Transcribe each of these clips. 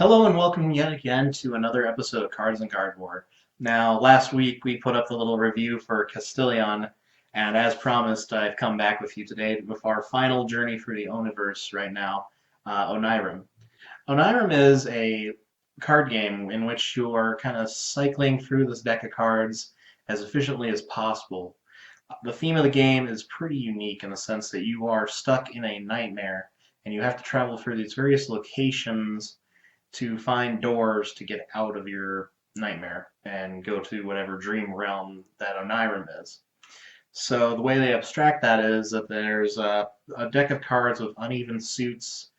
Hello and welcome yet again to another episode of Cards and Cardboard. Now, last week we put up the little review for Castilian, and as promised, I've come back with you today with our final journey through the Oniverse right now, Onirim. Onirim is a card game in which you are kind of cycling through this deck of cards as efficiently as possible. The theme of the game is pretty unique in the sense that you are stuck in a nightmare and you have to travel through these various locations to find doors to get out of your nightmare and go to whatever dream realm that Onirim is. So the way they abstract that is that there's a deck of cards with uneven suits,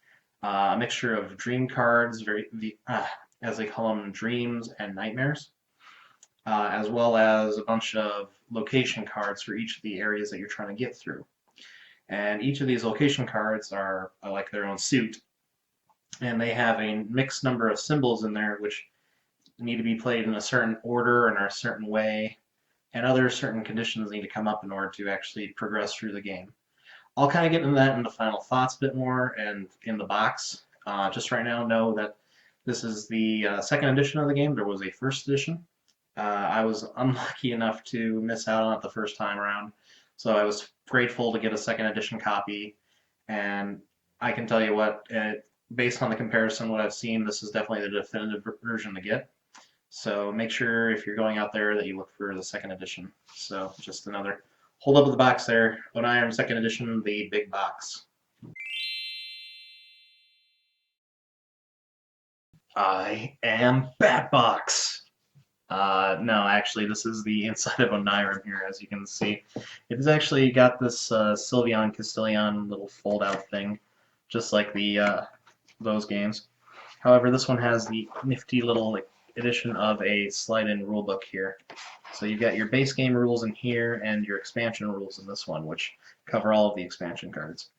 a mixture of dream cards, as they call them, dreams and nightmares, as well as a bunch of location cards for each of the areas that you're trying to get through. And each of these location cards are like their own suit, and they have a mixed number of symbols in there which need to be played in a certain order and a certain way, and other certain conditions need to come up in order to actually progress through the game. I'll kind of get into that in the final thoughts a bit more and in the box. Just right now, know that this is the second edition of the game. There was a first edition. I was unlucky enough to miss out on it the first time around, so I was grateful to get a second edition copy. And I can tell you what, based on the comparison, what I've seen, this is definitely the definitive version to get. So make sure if you're going out there that you look for the second edition. So just another hold up of the box there. Onirim second edition, the big box. I am Batbox. No, actually, this is the inside of Onirim here, as you can see. It has actually got this Sylveon Castilian little fold-out thing, just like the those games. However, this one has the nifty little addition of a slide-in rulebook here. So you've got your base game rules in here and your expansion rules in this one, which cover all of the expansion cards.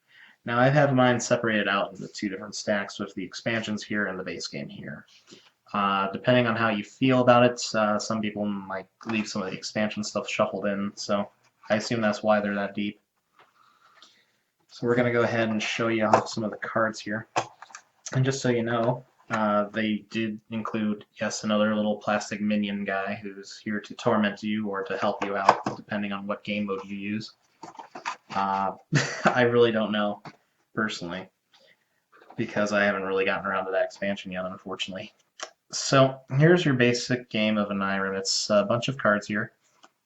Now I have mine separated out into two different stacks with the expansions here and the base game here. Depending on how you feel about it, some people might leave some of the expansion stuff shuffled in, so I assume that's why they're that deep. So we're going to go ahead and show you some of the cards here. And just so you know, they did include, yes, another little plastic minion guy who's here to torment you or to help you out, depending on what game mode you use. I really don't know, personally, because I haven't really gotten around to that expansion yet, unfortunately. So here's your basic game of Onirim. It's a bunch of cards here.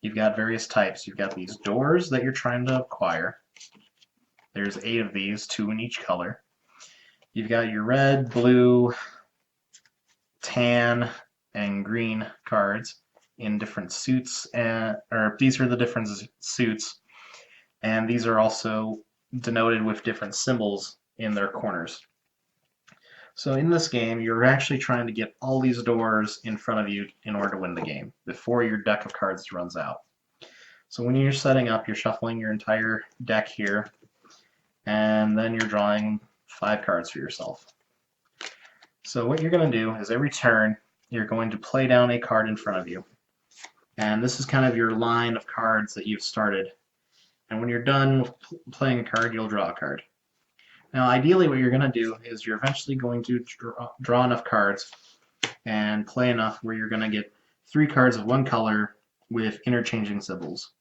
You've got various types. You've got these doors that you're trying to acquire. There's 8 of these, 2 in each color. You've got your red, blue, tan, and green cards in different suits, or these are the different suits, and these are also denoted with different symbols in their corners. So in this game, you're actually trying to get all these doors in front of you in order to win the game before your deck of cards runs out. So when you're setting up, you're shuffling your entire deck here, and then you're drawing 5 cards for yourself. So what you're going to do is every turn, you're going to play down a card in front of you. And this is kind of your line of cards that you've started. And when you're done with playing a card, you'll draw a card. Now, ideally, what you're going to do is you're eventually going to draw enough cards and play enough where you're going to get 3 cards of one color with interchanging symbols.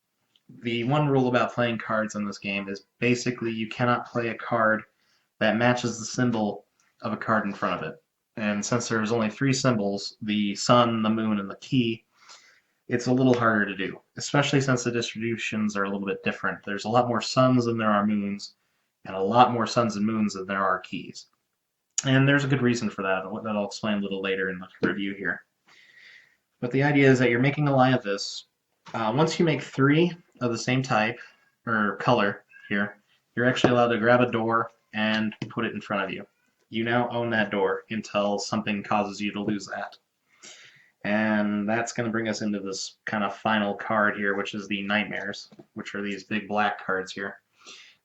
The one rule about playing cards in this game is basically you cannot play a card that matches the symbol of a card in front of it. And since there's only 3 symbols, the sun, the moon, and the key, it's a little harder to do, especially since the distributions are a little bit different. There's a lot more suns than there are moons, and a lot more suns and moons than there are keys. And there's a good reason for that I'll explain a little later in the review here. But the idea is that you're making a line of this. Once you make 3 of the same type, or color here, you're actually allowed to grab a door and put it in front of you. You now own that door until something causes you to lose that. And that's going to bring us into this kind of final card here, which is the Nightmares, which are these big black cards here.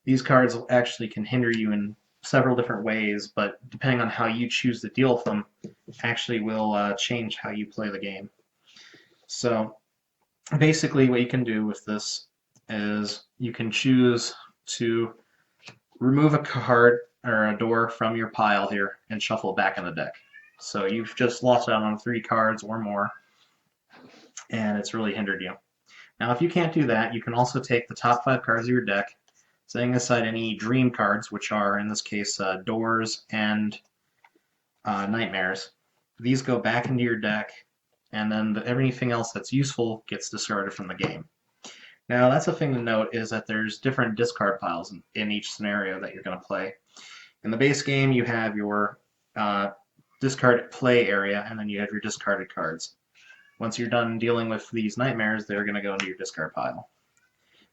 These cards actually can hinder you in several different ways, but depending on how you choose to deal with them, actually will change how you play the game. So basically what you can do with this is you can choose to remove a card or a door from your pile here and shuffle it back in the deck. So you've just lost out on 3 cards or more, and it's really hindered you. Now, if you can't do that, you can also take the top 5 cards of your deck, setting aside any dream cards, which are, in this case, doors and nightmares. These go back into your deck, and then everything else that's useful gets discarded from the game. Now, that's a thing to note, is that there's different discard piles in each scenario that you're going to play. In the base game, you have your discard play area, and then you have your discarded cards. Once you're done dealing with these nightmares, they're going to go into your discard pile.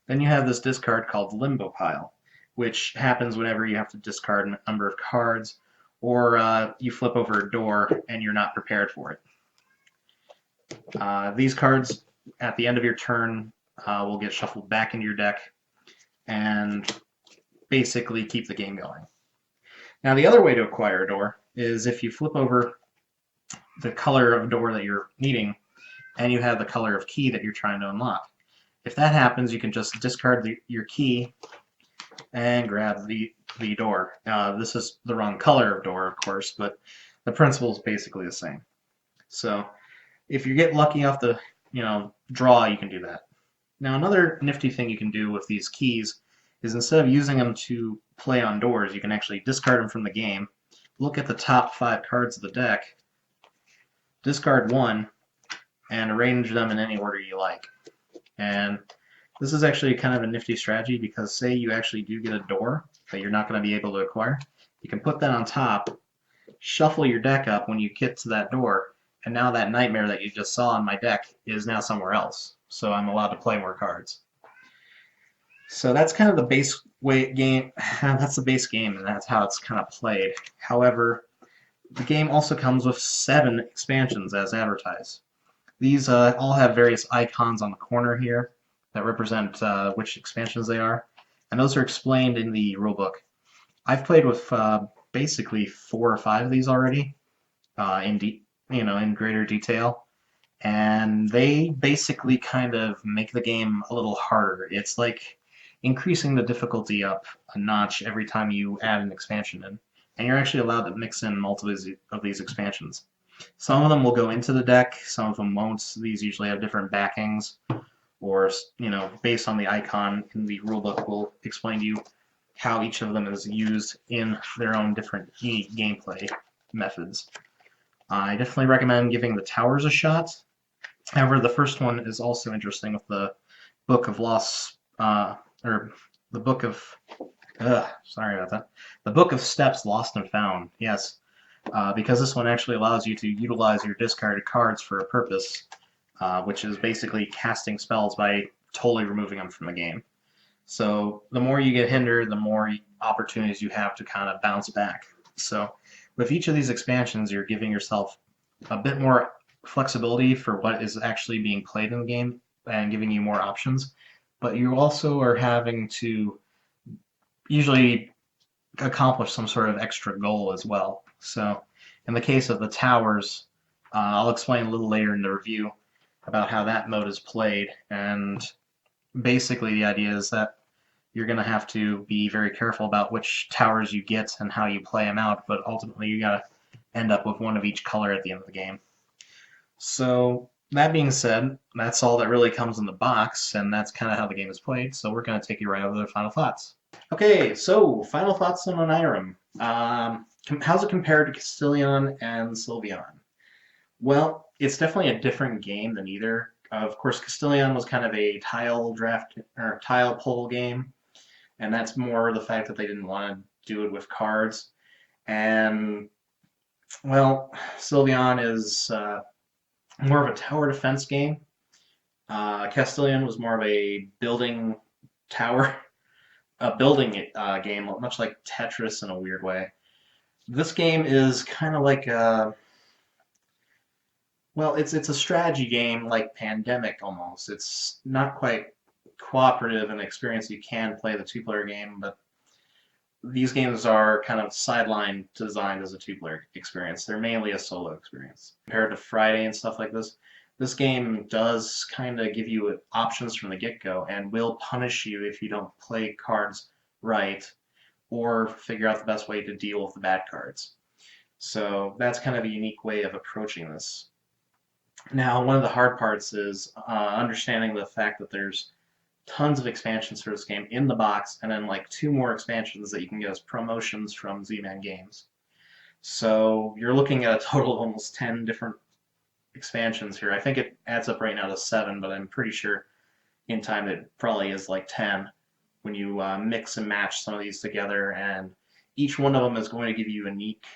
Then you have this discard called Limbo Pile, which happens whenever you have to discard a number of cards, or you flip over a door and you're not prepared for it. These cards, at the end of your turn, will get shuffled back into your deck and basically keep the game going. Now, the other way to acquire a door is if you flip over the color of door that you're needing and you have the color of key that you're trying to unlock. If that happens, you can just discard your key and grab the door. This is the wrong color of door, of course, but the principle is basically the same. So if you get lucky enough to draw, you can do that. Now, another nifty thing you can do with these keys is instead of using them to play on doors, you can actually discard them from the game, look at the top 5 cards of the deck, discard 1, and arrange them in any order you like. And this is actually kind of a nifty strategy because say you actually do get a door that you're not going to be able to acquire, you can put that on top, shuffle your deck up when you get to that door, and now that nightmare that you just saw on my deck is now somewhere else. So I'm allowed to play more cards. So that's kind of the base game. That's the base game, and that's how it's kind of played. However, the game also comes with 7 expansions as advertised. These all have various icons on the corner here that represent which expansions they are, and those are explained in the rulebook. I've played with basically 4 or 5 of these already in greater detail, and they basically kind of make the game a little harder. It's like increasing the difficulty up a notch every time you add an expansion in, and you're actually allowed to mix in multiple of these expansions. Some of them will go into the deck, some of them won't. These usually have different backings, or based on the icon in the rulebook will explain to you how each of them is used in their own different gameplay methods. I definitely recommend giving the towers a shot. However, the first one is also interesting with the Book of Lost, or the Book of, sorry about that, the Book of Steps Lost and Found, yes, because this one actually allows you to utilize your discarded cards for a purpose, which is basically casting spells by totally removing them from the game. So the more you get hindered, the more opportunities you have to kind of bounce back. So with each of these expansions, you're giving yourself a bit more flexibility for what is actually being played in the game and giving you more options. But you also are having to usually accomplish some sort of extra goal as well. So in the case of the towers, I'll explain a little later in the review about how that mode is played. And basically the idea is that you're going to have to be very careful about which towers you get and how you play them out, but ultimately you got to end up with one of each color at the end of the game. So that being said, that's all that really comes in the box, and that's kind of how the game is played, so we're going to take you right over to the final thoughts. Okay, so final thoughts on Onirim. How's it compared to Castilian and Sylveon? Well, it's definitely a different game than either. Of course, Castilian was kind of a tile draft or tile pull game, and that's more the fact that they didn't want to do it with cards. And, well, Sylveon is more of a tower defense game. Castilian was more of a building tower, a building game, much like Tetris in a weird way. This game is kind of like well, it's a strategy game like Pandemic almost. It's not quite cooperative in experience. You can play the 2-player game, but these games are kind of sideline designed as a 2-player experience. They're mainly a solo experience. Compared to Friday and stuff like this game does kind of give you options from the get-go and will punish you if you don't play cards right or figure out the best way to deal with the bad cards. So that's kind of a unique way of approaching this. Now, one of the hard parts is understanding the fact that there's tons of expansions for this game in the box, and then like 2 more expansions that you can get as promotions from Z-Man Games. So you're looking at a total of almost 10 different expansions here. I think it adds up right now to 7, but I'm pretty sure in time it probably is like 10 when you mix and match some of these together, and each one of them is going to give you a unique,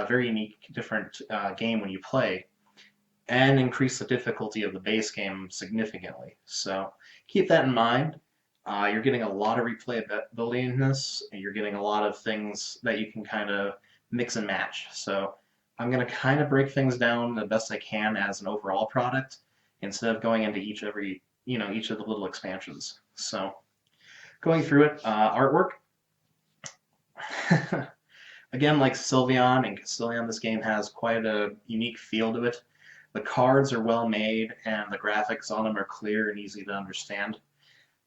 very unique, different game when you play, and increase the difficulty of the base game significantly. So keep that in mind. You're getting a lot of replayability in this, and you're getting a lot of things that you can kind of mix and match. So I'm going to kind of break things down the best I can as an overall product instead of going into each of the little expansions. So going through it, artwork. Again, like Sylveon and Castilian, this game has quite a unique feel to it. The cards are well made, and the graphics on them are clear and easy to understand.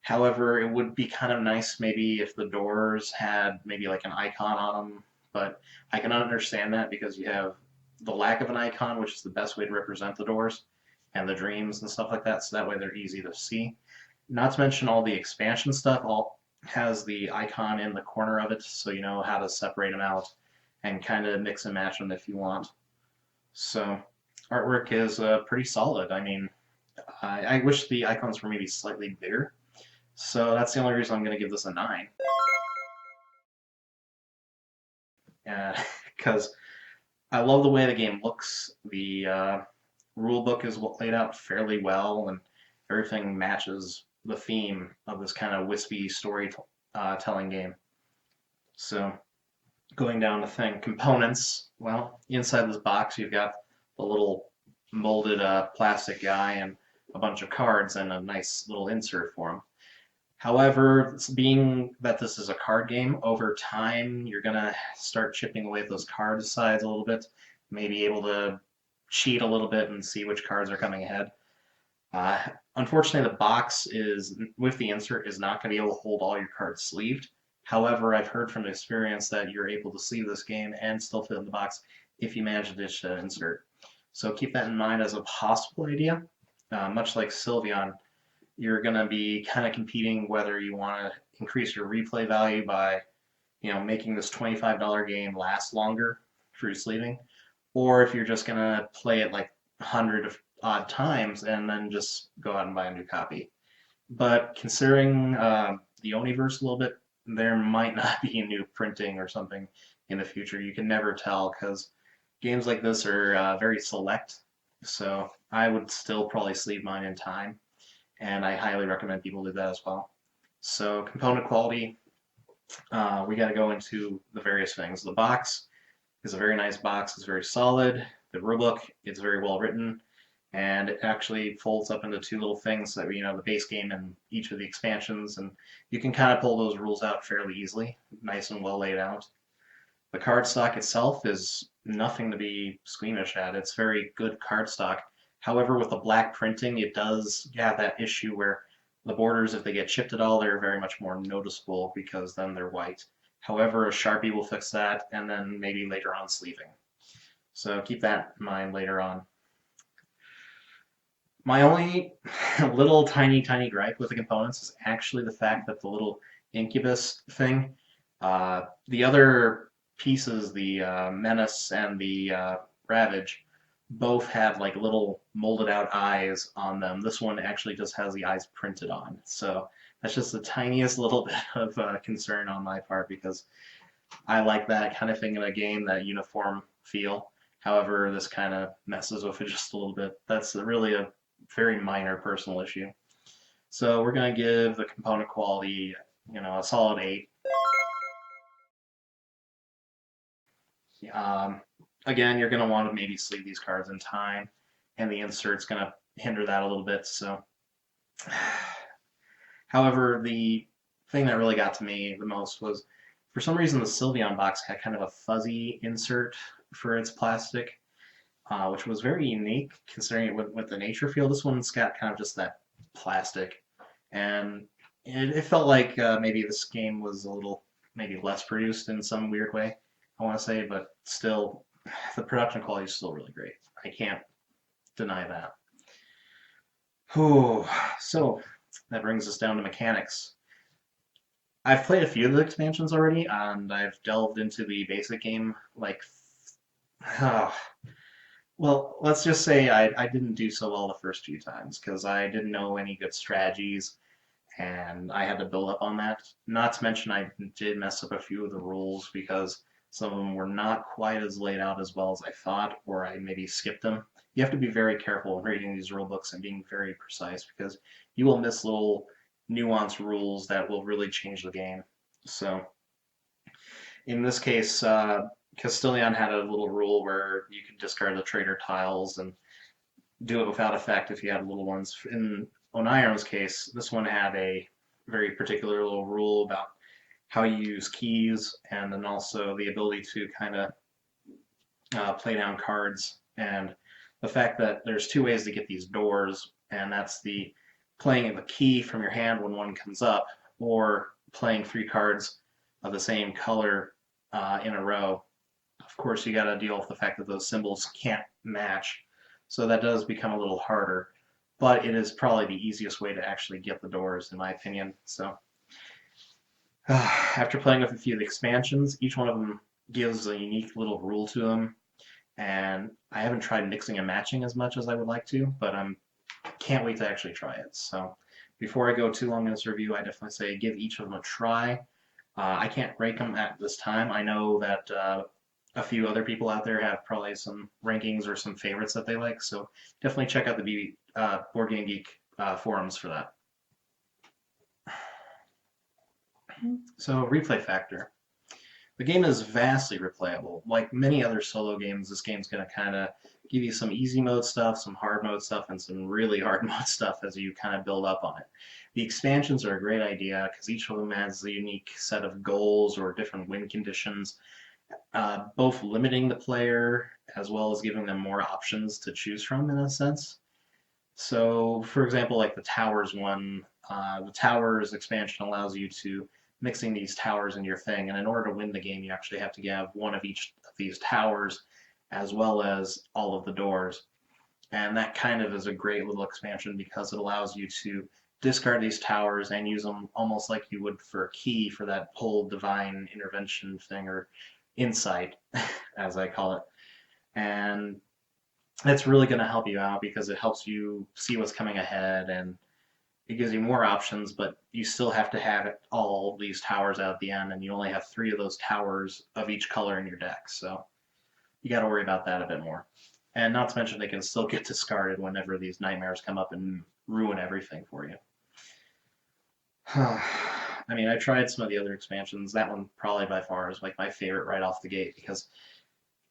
However, it would be kind of nice maybe if the doors had maybe like an icon on them, but I can understand that because you have the lack of an icon, which is the best way to represent the doors and the dreams and stuff like that, so that way they're easy to see. Not to mention all the expansion stuff all has the icon in the corner of it, so you know how to separate them out and kind of mix and match them if you want. So artwork is pretty solid. I mean, I wish the icons were maybe slightly bigger, so that's the only reason I'm going to give this a 9. Because I love the way the game looks. The rule book is laid out fairly well, and everything matches the theme of this kind of wispy story telling game. So going down to components, well, inside this box you've got the little molded plastic guy and a bunch of cards and a nice little insert for him. However, being that this is a card game, over time you're gonna start chipping away at those card sides a little bit, maybe able to cheat a little bit and see which cards are coming ahead. Uh, Unfortunately, the box is with the insert is not going to be able to hold all your cards sleeved. However, I've heard from experience that you're able to sleeve this game and still fit in the box if you manage to ditch the insert. So keep that in mind as a possible idea. Much like Sylveon, you're going to be kind of competing whether you want to increase your replay value by, making this $25 game last longer through sleeving, or if you're just going to play it like 100 odd times and then just go out and buy a new copy. But considering the Oniverse a little bit, there might not be new printing or something in the future. You can never tell because games like this are very select. So I would still probably sleeve mine in time, and I highly recommend people do that as well. So component quality, we got to go into the various things. The box is a very nice box. It's very solid. The rulebook is very well written, and it actually folds up into 2 little things that the base game and each of the expansions, and you can kind of pull those rules out fairly easily, nice and well laid out. The cardstock itself is nothing to be squeamish at. It's very good cardstock. However, with the black printing, it does have that issue where the borders, if they get chipped at all, they're very much more noticeable because then they're white. However, a Sharpie will fix that, and then maybe later on sleeving. So keep that in mind later on. My only little tiny gripe with the components is actually the fact that the little incubus thing, the other pieces, the Menace and the Ravage, both had like little molded out eyes on them. This one actually just has the eyes printed on. So that's just the tiniest little bit of concern on my part because I like that kind of thing in a game, that uniform feel. However, this kind of messes with it just a little bit. That's really a very minor personal issue. So we're going to give the component quality, a solid 8. Again, you're going to want to maybe sleeve these cards in time, and the insert's going to hinder that a little bit. So, however, the thing that really got to me the most was, for some reason, the Sylveon box had kind of a fuzzy insert for its plastic, which was very unique considering it with the nature feel. This one's got kind of just that plastic, and it felt like maybe this game was a little maybe less produced in some weird way, I want to say, but still the production quality is still really great. I can't deny that. Whew. So that brings us down to mechanics. I've played a few of the expansions already, and I've delved into the basic game like, well, let's just say I didn't do so well the first few times because I didn't know any good strategies and I had to build up on that. Not to mention, I did mess up a few of the rules because some of them were not quite as laid out as well as I thought, or I maybe skipped them. You have to be very careful when reading these rule books and being very precise because you will miss little nuanced rules that will really change the game. So, in this case, Castilian had a little rule where you could discard the traitor tiles and do it without effect if you had little ones. In Onirim's case, this one had a very particular little rule about how you use keys and then also the ability to kind of play down cards and the fact that there's two ways to get these doors, and that's the playing the key from your hand when one comes up, or playing three cards of the same color in a row. Of course, you got to deal with the fact that those symbols can't match, so that does become a little harder. But it is probably the easiest way to actually get the doors, in my opinion. So, after playing with a few of the expansions, each one of them gives a unique little rule to them, and I haven't tried mixing and matching as much as I would like to, but I can't wait to actually try it. So, before I go too long in this review, I definitely say give each of them a try. I can't rank them at this time. I know that a few other people out there have probably some rankings or some favorites that they like, so definitely check out the Board Game Geek forums for that. So, replay factor. The game is vastly replayable. Like many other solo games, this game's going to kind of give you some easy mode stuff, some hard mode stuff, and some really hard mode stuff as you kind of build up on it. The expansions are a great idea because each of them has a unique set of goals or different win conditions, both limiting the player as well as giving them more options to choose from in a sense. So, for example, like the Towers one, the Towers expansion allows you to mixing these towers in your thing, and in order to win the game, you actually have to have one of each of these towers as well as all of the doors. And that kind of is a great little expansion because it allows you to discard these towers and use them almost like you would for a key for that whole divine intervention thing or insight, as I call it. And that's really going to help you out because it helps you see what's coming ahead and it gives you more options, but you still have to have all these towers out at the end, and you only have 3 of those towers of each color in your deck, so you got to worry about that a bit more. And not to mention they can still get discarded whenever these nightmares come up and ruin everything for you. I mean, I tried some of the other expansions. That one probably by far is like my favorite right off the gate because,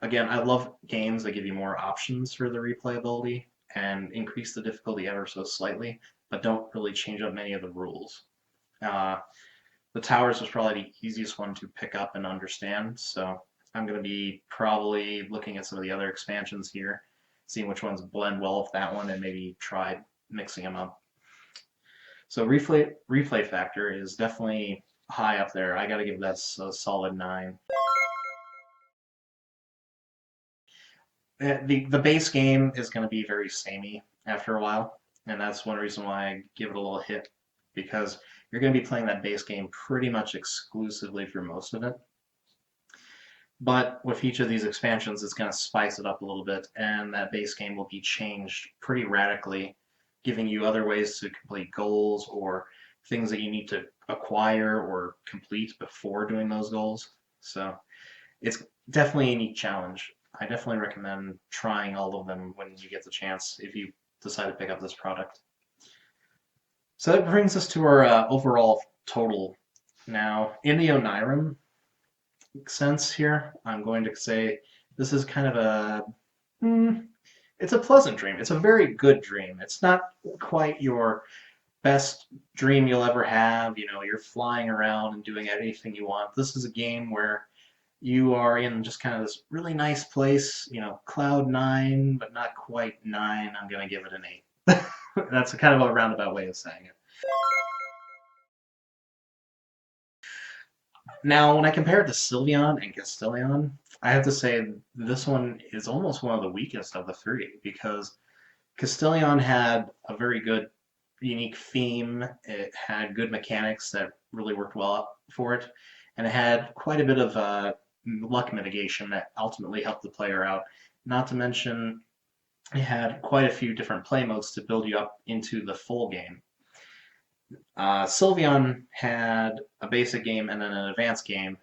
again, I love games that give you more options for the replayability and increase the difficulty ever so slightly, but don't really change up many of the rules. Uh, the Towers was probably the easiest one to pick up and understand, so I'm going to be probably looking at some of the other expansions here, seeing which ones blend well with that one, and maybe try mixing them up. So replay factor is definitely high up there. I got to give that a solid 9. The base game is going to be very samey after a while, and that's one reason why I give it a little hit, because you're going to be playing that base game pretty much exclusively for most of it. But with each of these expansions, it's going to spice it up a little bit, and that base game will be changed pretty radically, giving you other ways to complete goals or things that you need to acquire or complete before doing those goals. So it's definitely a neat challenge. I definitely recommend trying all of them when you get the chance if you decide to pick up this product. So that brings us to our overall total. Now, in the Onirim sense here, I'm going to say this is kind of it's a pleasant dream. It's a very good dream. It's not quite your best dream you'll ever have. You know, you're flying around and doing anything you want. This is a game where you are in just kind of this really nice place, you know, cloud 9, but not quite 9. I'm going to give it an 8. That's a kind of a roundabout way of saying it. Now, when I compare it to Sylveon and Castilian, I have to say this one is almost one of the weakest of the three because Castilion had a very good, unique theme. It had good mechanics that really worked well for it, and it had quite a bit of luck mitigation that ultimately helped the player out. Not to mention, it had quite a few different play modes to build you up into the full game. Sylveon had a basic game and then an advanced game,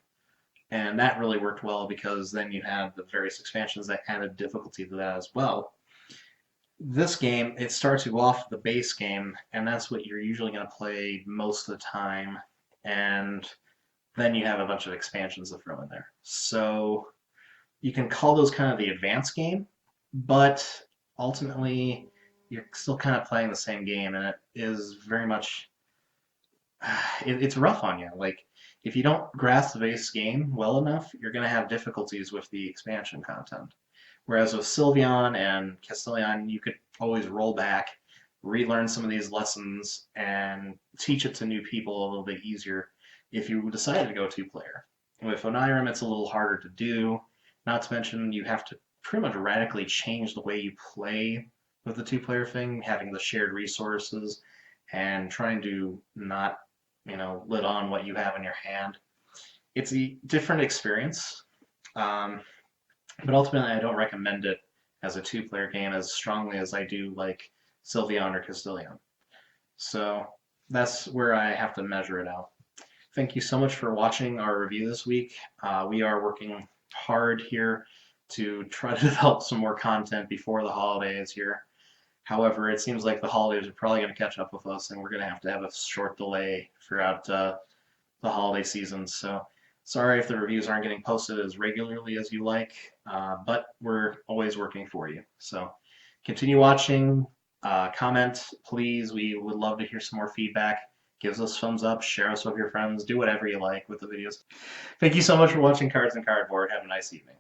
and that really worked well because then you had the various expansions that added difficulty to that as well. This game, it starts you off the base game, and that's what you're usually going to play most of the time, and then you have a bunch of expansions to throw in there. So you can call those kind of the advanced game, but ultimately you're still kind of playing the same game, and it is very much it's rough on you. Like if you don't grasp the base game well enough, you're going to have difficulties with the expansion content. Whereas with Sylveon and Castilion, you could always roll back, relearn some of these lessons, and teach it to new people a little bit easier if you decided to go two-player. With Onirim, it's a little harder to do. Not to mention, you have to pretty much radically change the way you play with the two-player thing, having the shared resources and trying to not, lit on what you have in your hand. It's a different experience. But ultimately, I don't recommend it as a two-player game as strongly as I do like Sylveon or Castilion. So that's where I have to measure it out. Thank you so much for watching our review this week. We are working hard here to try to develop some more content before the holidays here. However, it seems like the holidays are probably going to catch up with us, and we're going to have a short delay throughout the holiday season. So sorry if the reviews aren't getting posted as regularly as you like, but we're always working for you. So continue watching, comment, please. We would love to hear some more feedback. Give us thumbs up, share us with your friends, do whatever you like with the videos. Thank you so much for watching Cards and Cardboard. Have a nice evening.